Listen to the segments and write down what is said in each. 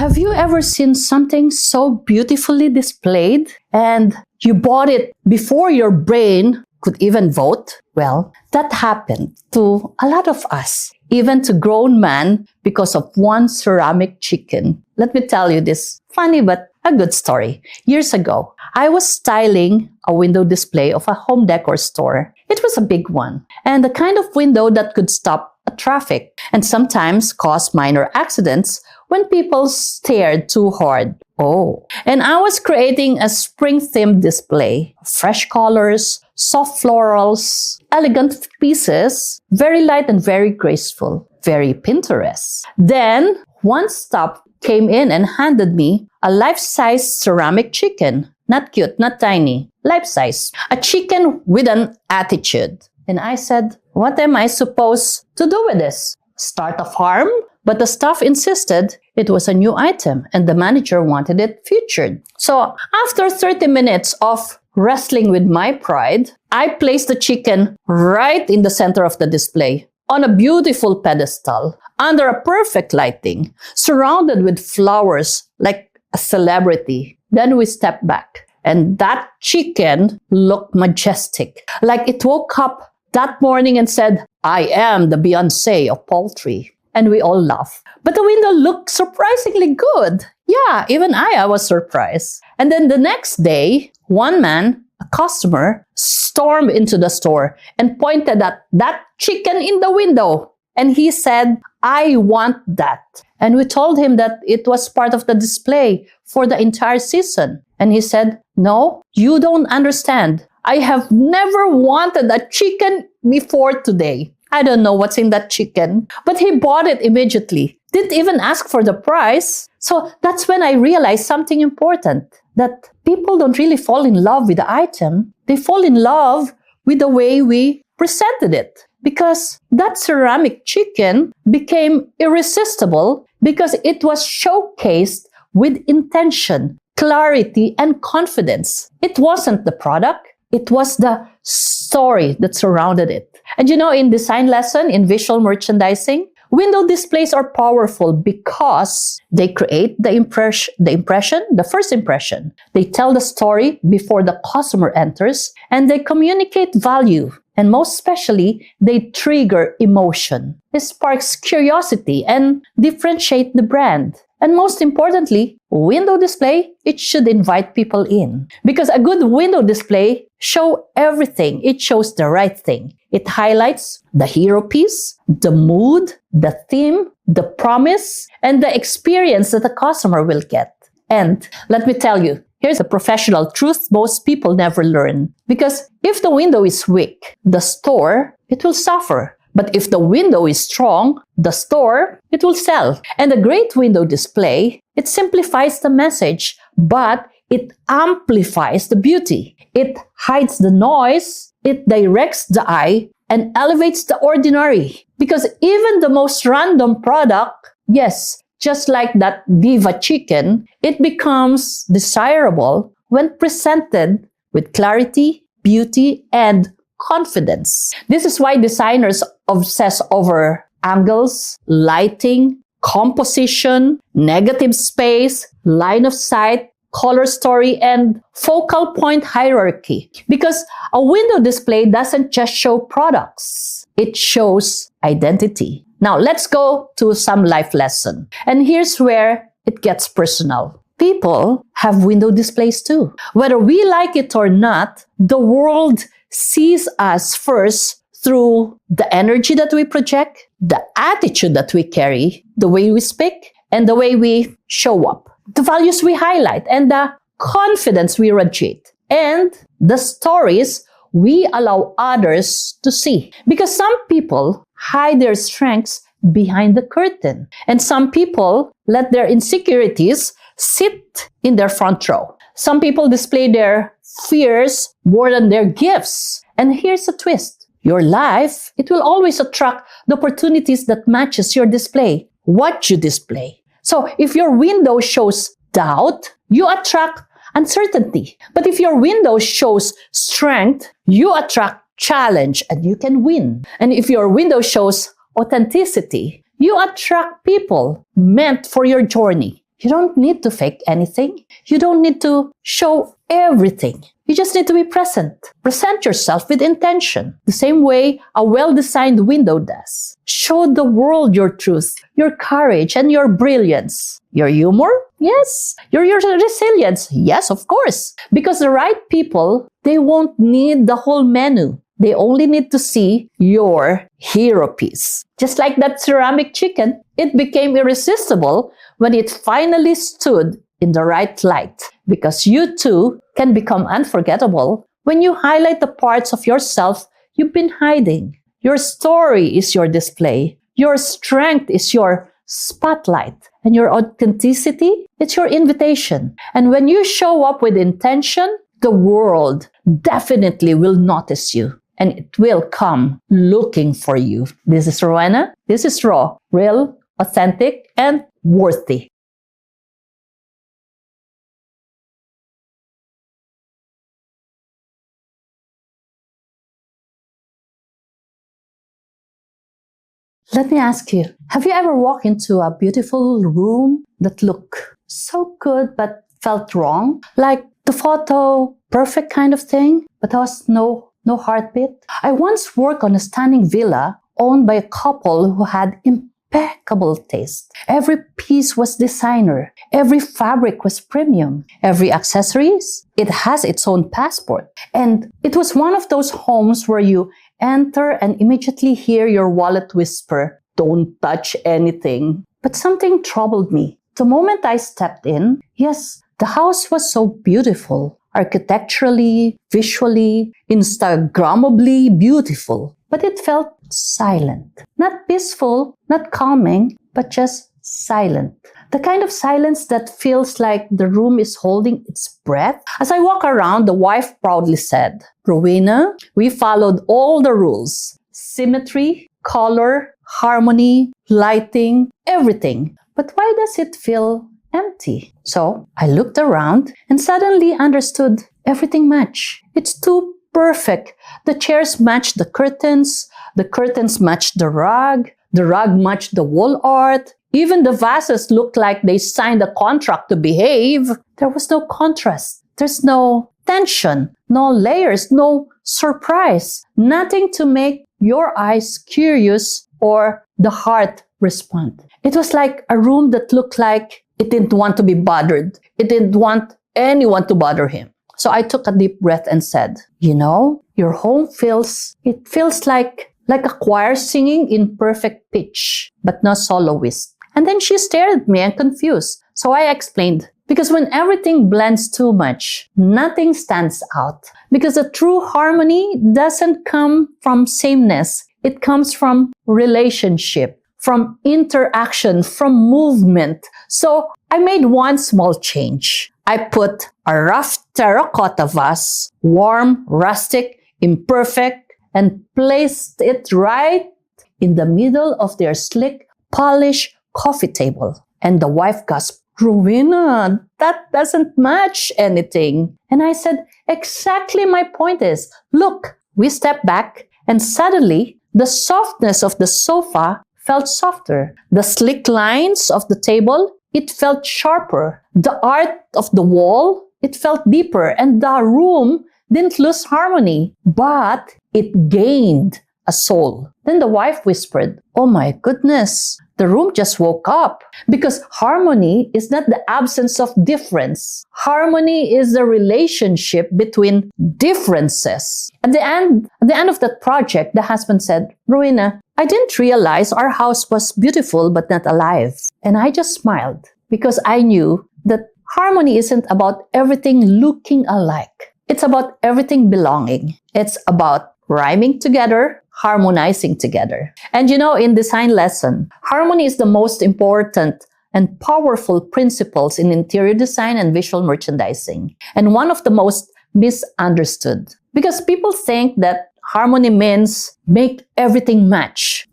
Have you ever seen something so beautifully displayed and you bought it before your brain could even vote? Well, that happened to a lot of us, even to grown men, because of one ceramic chicken. Let me tell you this funny but a good story. Years ago, I was styling a window display of a home decor store. It was a big one, and the kind of window that could stop traffic and sometimes cause minor accidents when people stared too hard. Oh, and I was creating a spring-themed display. Fresh colors, soft florals, elegant pieces, very light and very graceful, very Pinterest. Then one staff came in and handed me a life-size ceramic chicken. Not cute, not tiny, life-size. A chicken with an attitude. And I said, what am I supposed to do with this? Start a farm? But the staff insisted it was a new item and the manager wanted it featured. So after 30 minutes of wrestling with my pride, I placed the chicken right in the center of the display on a beautiful pedestal under a perfect lighting, surrounded with flowers like a celebrity. Then we stepped back and that chicken looked majestic, like it woke up that morning and said, I am the Beyonce of poultry. And we all laughed. But the window looked surprisingly good. Yeah, even I was surprised. And then the next day, one man, a customer, stormed into the store and pointed at that chicken in the window. And he said, I want that. And we told him that it was part of the display for the entire season. And he said, no, you don't understand. I have never wanted a chicken before today. I don't know what's in that chicken, but he bought it immediately. Didn't even ask for the price. So that's when I realized something important, that people don't really fall in love with the item. They fall in love with the way we presented it. Because that ceramic chicken became irresistible because it was showcased with intention, clarity, and confidence. It wasn't the product. It was the story that surrounded it. And you know, in design lesson, in visual merchandising, window displays are powerful because they create the first impression. They tell the story before the customer enters, and they communicate value. And most especially, they trigger emotion. It sparks curiosity and differentiate the brand. And most importantly, window display, it should invite people in. Because a good window display shows everything. It shows the right thing. It highlights the hero piece, the mood, the theme, the promise, and the experience that the customer will get. And let me tell you, here's a professional truth most people never learn. Because if the window is weak, the store, it will suffer. But if the window is strong, the store, it will sell. And a great window display, it simplifies the message, but it amplifies the beauty. It hides the noise, it directs the eye, and elevates the ordinary. Because even the most random product, yes, just like that diva chicken, it becomes desirable when presented with clarity, beauty, and confidence. This is why designers obsess over angles, lighting, composition, negative space, line of sight, color story, and focal point hierarchy. Because a window display doesn't just show products, it shows identity. Now, let's go to some life lesson. And here's where it gets personal. People have window displays too. Whether we like it or not, the world sees us first through the energy that we project, the attitude that we carry, the way we speak, and the way we show up, the values we highlight, and the confidence we radiate, and the stories we allow others to see. Because some people hide their strengths behind the curtain, and some people let their insecurities sit in their front row. Some people display their fears more than their gifts. And here's a twist. Your life, it will always attract the opportunities that matches your display, what you display. So if your window shows doubt, you attract uncertainty. But if your window shows strength, you attract challenge and you can win. And if your window shows authenticity, you attract people meant for your journey. You don't need to fake anything. You don't need to show everything. You just need to be present. Present yourself with intention, the same way a well-designed window does. Show the world your truth, your courage, and your brilliance. Your humor? Yes. Your resilience? Yes, of course. Because the right people, they won't need the whole menu. They only need to see your hero piece. Just like that ceramic chicken, it became irresistible when it finally stood in the right light. Because you too can become unforgettable when you highlight the parts of yourself you've been hiding. Your story is your display. Your strength is your spotlight. And your authenticity, it's your invitation. And when you show up with intention, the world definitely will notice you. And it will come looking for you. This is Rowena. This is Raw, real, authentic, and worthy. Let me ask you, have you ever walked into a beautiful room that looked so good but felt wrong? Like the photo, perfect kind of thing, but there was no heartbeat? I once worked on a stunning villa owned by a couple who had impeccable taste. Every piece was designer. Every fabric was premium. Every accessories, it has its own passport. And it was one of those homes where you enter and immediately hear your wallet whisper, "Don't touch anything." But something troubled me. The moment I stepped in, yes, the house was so beautiful. Architecturally, visually, Instagrammably beautiful. But it felt silent. Not peaceful, not calming, but just silent. The kind of silence that feels like the room is holding its breath. As I walk around, the wife proudly said, "Rowena, we followed all the rules. Symmetry, color, harmony, lighting, everything. But why does it feel empty?" So I looked around and suddenly understood everything matched. It's too perfect. The chairs match the curtains match the rug matched the wall art. Even the vases looked like they signed a contract to behave. There was no contrast. There's no tension, no layers, no surprise. Nothing to make your eyes curious or the heart respond. It was like a room that looked like it didn't want to be bothered. It didn't want anyone to bother him. So I took a deep breath and said, your home feels like a choir singing in perfect pitch, but no soloist. And then she stared at me and confused. So I explained, because when everything blends too much, nothing stands out. Because the true harmony doesn't come from sameness. It comes from relationship, from interaction, from movement. So I made one small change. I put a rough terracotta vase, warm, rustic, imperfect, and placed it right in the middle of their slick, polished coffee table. And the wife gasped, "Rowena, that doesn't match anything." And I said, "Exactly my point is, look." We stepped back and suddenly the softness of the sofa felt softer. The slick lines of the table, it felt sharper. The art of the wall, it felt deeper. And the room didn't lose harmony, but it gained a soul. Then the wife whispered, "Oh my goodness, the room just woke up." Because harmony is not the absence of difference. Harmony is the relationship between differences. At the end of that project, the husband said, "Rowena, I didn't realize our house was beautiful but not alive." And I just smiled because I knew that harmony isn't about everything looking alike. It's about everything belonging. It's about rhyming together, harmonizing together. And in design lesson, harmony is the most important and powerful principles in interior design and visual merchandising, and one of the most misunderstood. Because people think that harmony means make everything match.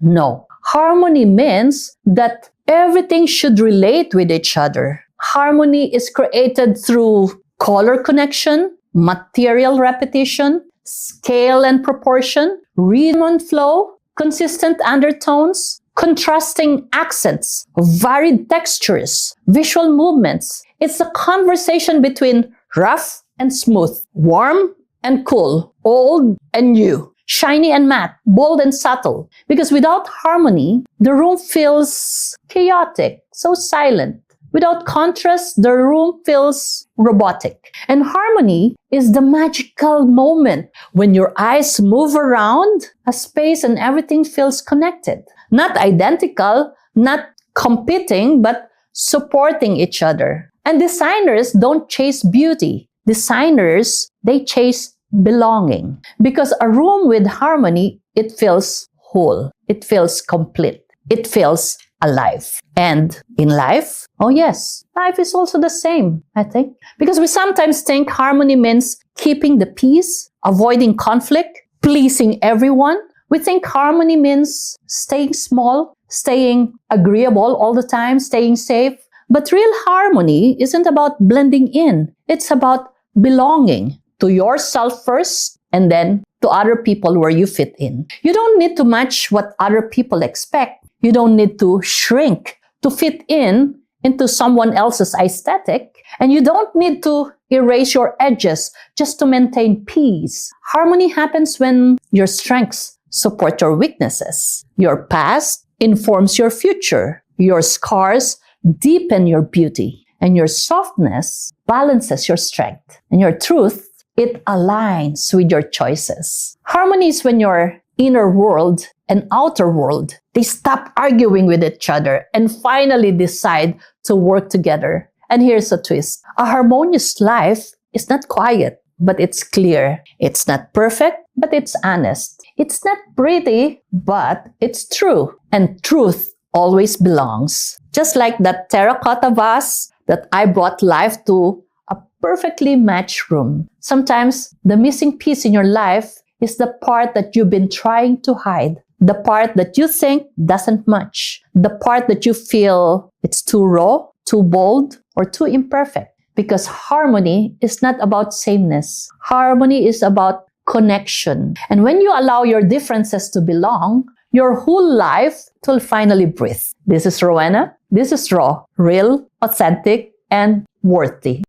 No. Harmony means that everything should relate with each other. Harmony is created through color connection, material repetition, scale and proportion, rhythm and flow, consistent undertones, contrasting accents, varied textures, visual movements. It's a conversation between rough and smooth, warm and cool, old and new, shiny and matte, bold and subtle. Because without harmony, the room feels chaotic, so silent. Without contrast, the room feels robotic. And harmony is the magical moment when your eyes move around a space and everything feels connected. Not identical, not competing, but supporting each other. And designers don't chase beauty. Designers, they chase belonging. Because a room with harmony, it feels whole. It feels complete. It feels alive. And in life, oh yes, life is also the same, I think. Because we sometimes think harmony means keeping the peace, avoiding conflict, pleasing everyone. We think harmony means staying small, staying agreeable all the time, staying safe. But real harmony isn't about blending in. It's about belonging to yourself first and then to other people where you fit in. You don't need to match what other people expect. You don't need to shrink to fit in into someone else's aesthetic. And you don't need to erase your edges just to maintain peace. Harmony happens when your strengths support your weaknesses. Your past informs your future. Your scars deepen your beauty. And your softness balances your strength. And your truth, it aligns with your choices. Harmony is when your inner world and outer world, they stop arguing with each other and finally decide to work together. And here's a twist. A harmonious life is not quiet, but it's clear. It's not perfect, but it's honest. It's not pretty, but it's true. And truth always belongs. Just like that terracotta vase that I brought life to a perfectly matched room. Sometimes the missing piece in your life is the part that you've been trying to hide. The part that you think doesn't match. The part that you feel it's too raw, too bold, or too imperfect. Because harmony is not about sameness. Harmony is about connection. And when you allow your differences to belong, your whole life will finally breathe. This is Rowena. This is raw, real, authentic, and worthy.